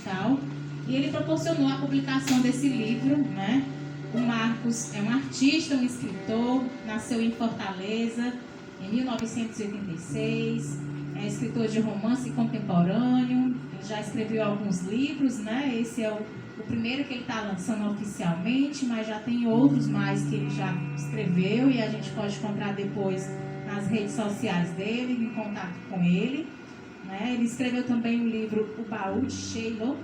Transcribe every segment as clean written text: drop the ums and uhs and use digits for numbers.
musical, e ele proporcionou a publicação desse livro, né? O Marcos é um artista, um escritor, nasceu em Fortaleza em 1986, é escritor de romance contemporâneo, já escreveu alguns livros, né? Esse é o primeiro que ele está lançando oficialmente, mas já tem outros mais que ele já escreveu e a gente pode encontrar depois nas redes sociais dele, em contato com ele, né? Ele escreveu também o livro O Baú de Shiloh,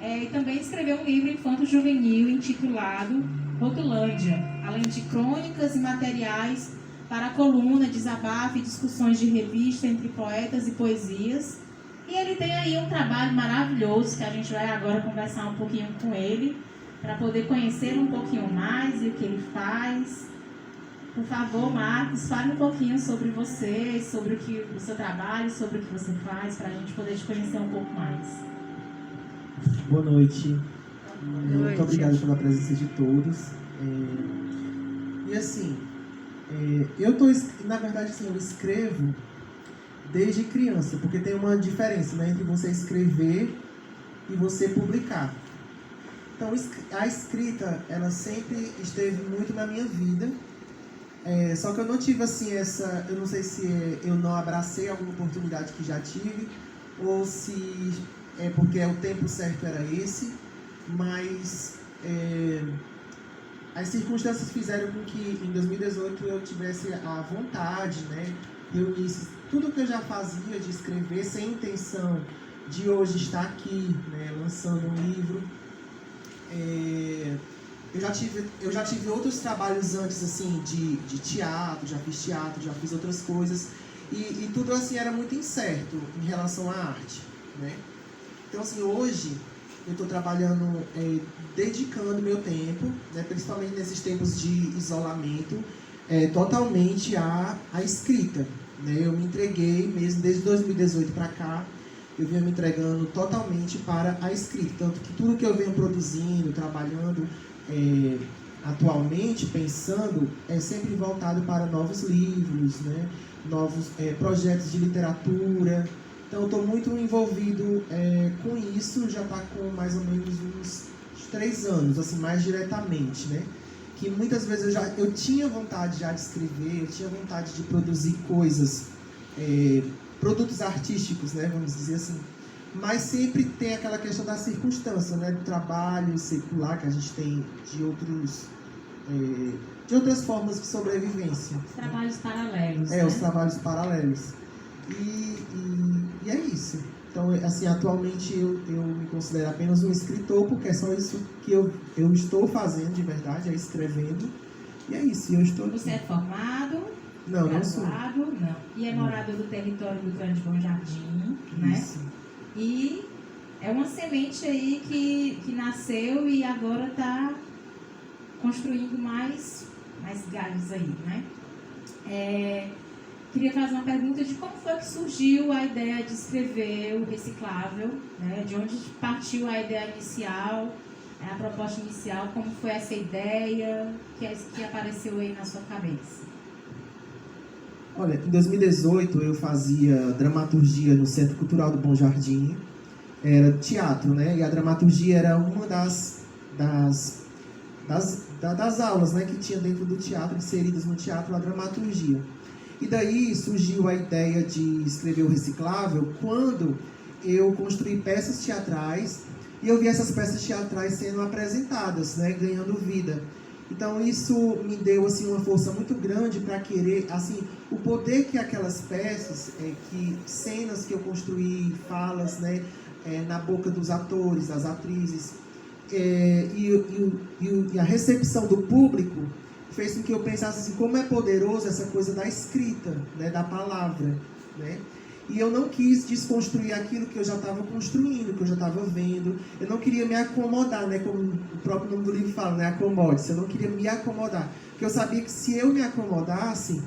e também escreveu um livro infanto-juvenil intitulado Rotulândia, além de crônicas e materiais para a coluna, desabafo e discussões de revista entre poetas e poesias. E ele tem aí um trabalho maravilhoso que a gente vai agora conversar um pouquinho com ele, para poder conhecer um pouquinho mais e o que ele faz. Por favor, Marcos, fale um pouquinho sobre você, sobre o seu trabalho, sobre o que você faz, para a gente poder te conhecer um pouco mais. Boa noite. Muito obrigado pela presença de todos. E assim, na verdade, assim, eu escrevo desde criança, porque tem uma diferença, né, entre você escrever e você publicar. Então, a escrita, ela sempre esteve muito na minha vida, só que eu não tive, assim, eu não sei se eu não abracei alguma oportunidade que já tive, ou se é porque o tempo certo era esse, mas as circunstâncias fizeram com que em 2018 eu tivesse a vontade, né, reunisse tudo que eu já fazia de escrever sem intenção de hoje estar aqui, né, lançando um livro. Eu já tive outros trabalhos antes, assim, de teatro, já fiz outras coisas, e tudo assim era muito incerto em relação à arte, né? Então, assim, hoje eu estou trabalhando, dedicando meu tempo, né, principalmente nesses tempos de isolamento, totalmente à escrita, né? Eu me entreguei mesmo desde 2018 para cá, eu venho me entregando totalmente para a escrita, tanto que tudo que eu venho produzindo, trabalhando atualmente, pensando, é sempre voltado para novos livros, né? Novos projetos de literatura. Então, eu estou muito envolvido com isso, já está com mais ou menos uns 3 anos, assim, mais diretamente, né? Que muitas vezes eu tinha vontade já de escrever, eu tinha vontade de produzir coisas, produtos artísticos, né, vamos dizer assim, mas sempre tem aquela questão da circunstância, né, do trabalho secular que a gente tem de outras formas de sobrevivência. Os trabalhos paralelos. Os trabalhos paralelos. E é isso. Então, assim, atualmente eu me considero apenas um escritor, porque é só isso que eu estou fazendo de verdade, é escrevendo. E é isso. Você é formado? Não, graduado? Não. E é morador do território do Grande Bom Jardim, né? Isso. E é uma semente aí que nasceu e agora está construindo mais galhos aí, né? Queria fazer uma pergunta de como foi que surgiu a ideia de escrever o Reciclável, né? De onde partiu a ideia inicial, a proposta inicial, como foi essa ideia que apareceu aí na sua cabeça? Olha, em 2018 eu fazia dramaturgia no Centro Cultural do Bom Jardim, era teatro, né? E a dramaturgia era uma das aulas, né, que tinha dentro do teatro, inseridas no teatro, a dramaturgia. E daí surgiu a ideia de escrever o Reciclável quando eu construí peças teatrais e eu vi essas peças teatrais sendo apresentadas, né, ganhando vida. Então isso me deu assim uma força muito grande para querer, assim, o poder que aquelas peças, cenas que eu construí, falas, né, na boca dos atores, das atrizes, e a recepção do público fez com que eu pensasse assim, como é poderoso essa coisa da escrita, né, da palavra, né? E eu não quis desconstruir aquilo que eu já estava construindo, que eu já estava vendo. Eu não queria me acomodar, né, como o próprio nome do livro fala, né, acomode-se. Eu não queria me acomodar, porque eu sabia que se eu me acomodasse,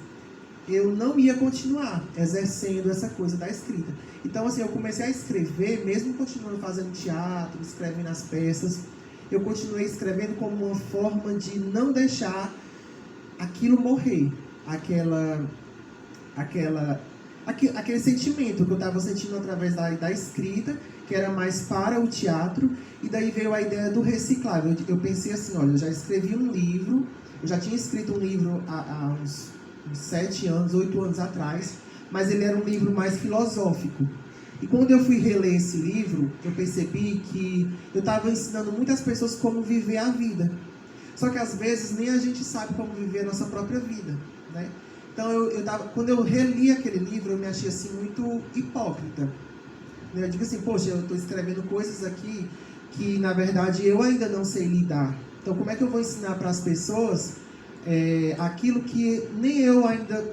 eu não ia continuar exercendo essa coisa da escrita. Então, assim, eu comecei a escrever, mesmo continuando fazendo teatro, escrevendo as peças, eu continuei escrevendo como uma forma de não deixar aquilo morrer, aquele sentimento que eu estava sentindo através da escrita, que era mais para o teatro, e daí veio a ideia do reciclável. Eu pensei assim, olha, eu já escrevi um livro, eu já tinha escrito um livro há uns 7 anos, 8 anos atrás, mas ele era um livro mais filosófico. E quando eu fui reler esse livro, eu percebi que eu estava ensinando muitas pessoas como viver a vida. Só que às vezes nem a gente sabe como viver a nossa própria vida, né? Então quando eu reli aquele livro, eu me achei assim muito hipócrita. Eu digo assim, poxa, eu estou escrevendo coisas aqui que na verdade eu ainda não sei lidar. Então como é que eu vou ensinar para as pessoas aquilo que nem eu ainda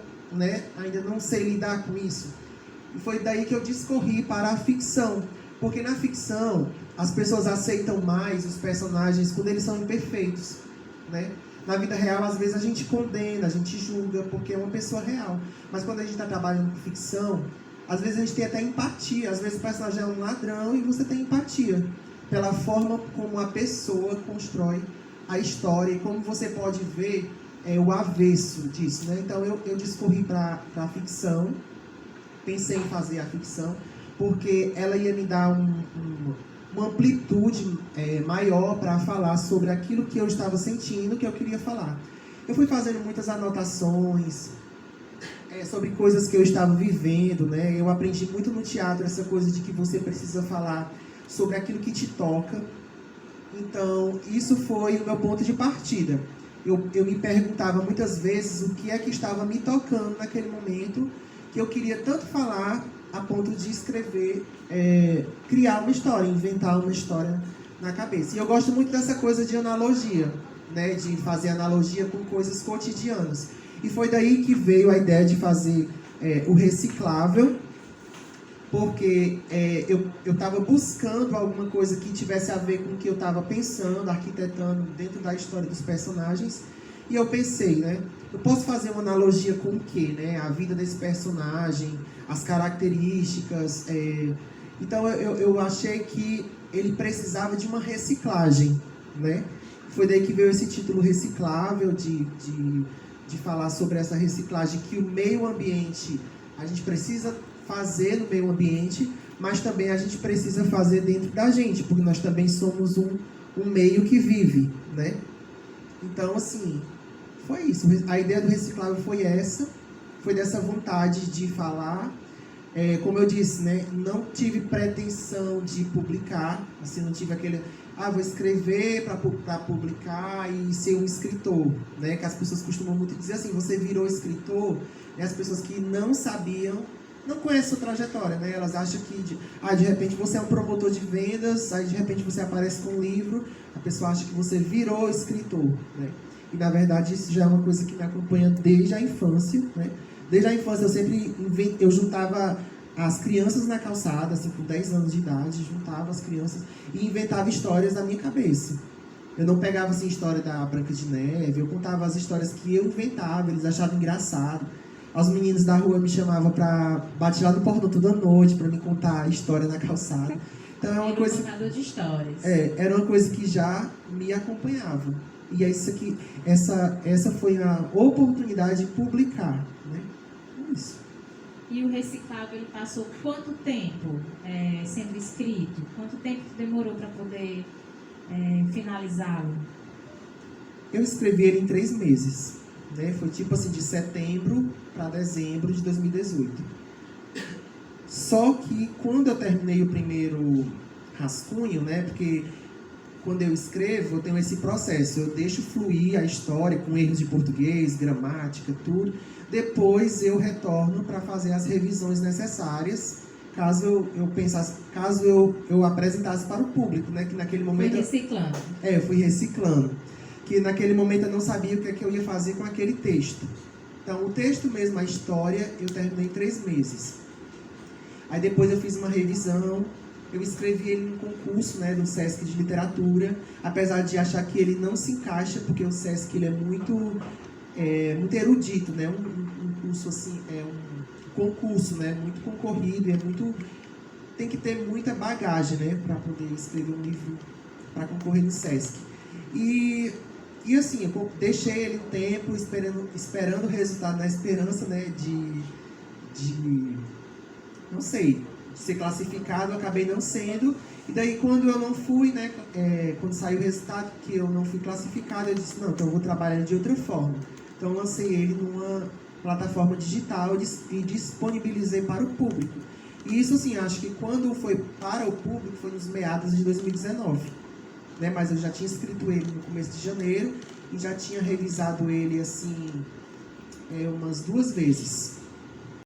não sei lidar com isso? E foi daí que eu discorri para a ficção. Porque na ficção, as pessoas aceitam mais os personagens quando eles são imperfeitos, né? Na vida real, às vezes a gente condena, a gente julga, porque é uma pessoa real. Mas quando a gente está trabalhando com ficção, às vezes a gente tem até empatia. Às vezes o personagem é um ladrão e você tem empatia pela forma como a pessoa constrói a história e como você pode ver o avesso disso, né? Então eu discorri para a ficção. Pensei em fazer a ficção, porque ela ia me dar uma amplitude maior para falar sobre aquilo que eu estava sentindo, que eu queria falar. Eu fui fazendo muitas anotações sobre coisas que eu estava vivendo, né? Eu aprendi muito no teatro essa coisa de que você precisa falar sobre aquilo que te toca. Então, isso foi o meu ponto de partida. Eu me perguntava muitas vezes o que é que estava me tocando naquele momento, que eu queria tanto falar a ponto de escrever, criar uma história, inventar uma história na cabeça. E eu gosto muito dessa coisa de analogia, né, de fazer analogia com coisas cotidianas. E foi daí que veio a ideia de fazer o reciclável, porque eu estava buscando alguma coisa que tivesse a ver com o que eu estava pensando, arquitetando dentro da história dos personagens. E eu pensei, né? Eu posso fazer uma analogia com o quê, né? A vida desse personagem, as características. Então eu achei que ele precisava de uma reciclagem, né? Foi daí que veio esse título reciclável, de falar sobre essa reciclagem, que o meio ambiente, a gente precisa fazer no meio ambiente, mas também a gente precisa fazer dentro da gente, porque nós também somos um meio que vive, né? Então, assim, foi isso. A ideia do reciclável foi essa, foi dessa vontade de falar. Como eu disse, né, não tive pretensão de publicar, assim, não tive aquele, vou escrever para publicar e ser um escritor, né, que as pessoas costumam muito dizer assim, você virou escritor, e as pessoas que não sabiam, não conhecem a sua trajetória, né, elas acham que, de repente você é um promotor de vendas, aí de repente você aparece com um livro, a pessoa acha que você virou escritor, né, e na verdade isso já é uma coisa que me acompanha desde a infância, né. Desde a infância eu juntava as crianças na calçada, assim, com 10 anos de idade, juntava as crianças e inventava histórias na minha cabeça. Eu não pegava, assim, história da Branca de Neve, eu contava as histórias que eu inventava, eles achavam engraçado. Os meninos da rua me chamavam para bater lá no portão toda noite, para me contar história na calçada. Então é uma coisa... contador de histórias. Era uma coisa que já me acompanhava. E é isso aqui, essa foi a oportunidade de publicar, né? Isso. E o reciclável, ele passou quanto tempo sendo escrito? Quanto tempo demorou para poder finalizá-lo? Eu escrevi ele em 3 meses, né? Foi tipo assim, de setembro para dezembro de 2018. Só que quando eu terminei o primeiro rascunho, né? Porque quando eu escrevo, eu tenho esse processo. Eu deixo fluir a história com erros de português, gramática, tudo. Depois eu retorno para fazer as revisões necessárias, caso eu pensasse, caso eu apresentasse para o público, né? Que naquele momento... Foi reciclando. Eu fui reciclando. Que naquele momento eu não sabia o que é que eu ia fazer com aquele texto. Então, o texto mesmo, a história, eu terminei em 3 meses. Aí depois eu fiz uma revisão. Eu escrevi ele num concurso, né, do Sesc de Literatura, apesar de achar que ele não se encaixa, porque o Sesc ele é muito erudito, né, um curso assim, um concurso, né, muito concorrido, tem que ter muita bagagem, né, para poder escrever um livro para concorrer no Sesc. E assim, eu deixei ele um tempo esperando o resultado, na esperança, né, de não sei, ser classificado, eu acabei não sendo. E daí, quando eu não fui, né, quando saiu o resultado que eu não fui classificado, eu disse, não, então eu vou trabalhar de outra forma. Então, eu lancei ele numa plataforma digital e disponibilizei para o público. E isso, assim, acho que quando foi para o público, foi nos meados de 2019. Né? Mas eu já tinha escrito ele no começo de janeiro e já tinha revisado ele, assim, umas 2 vezes.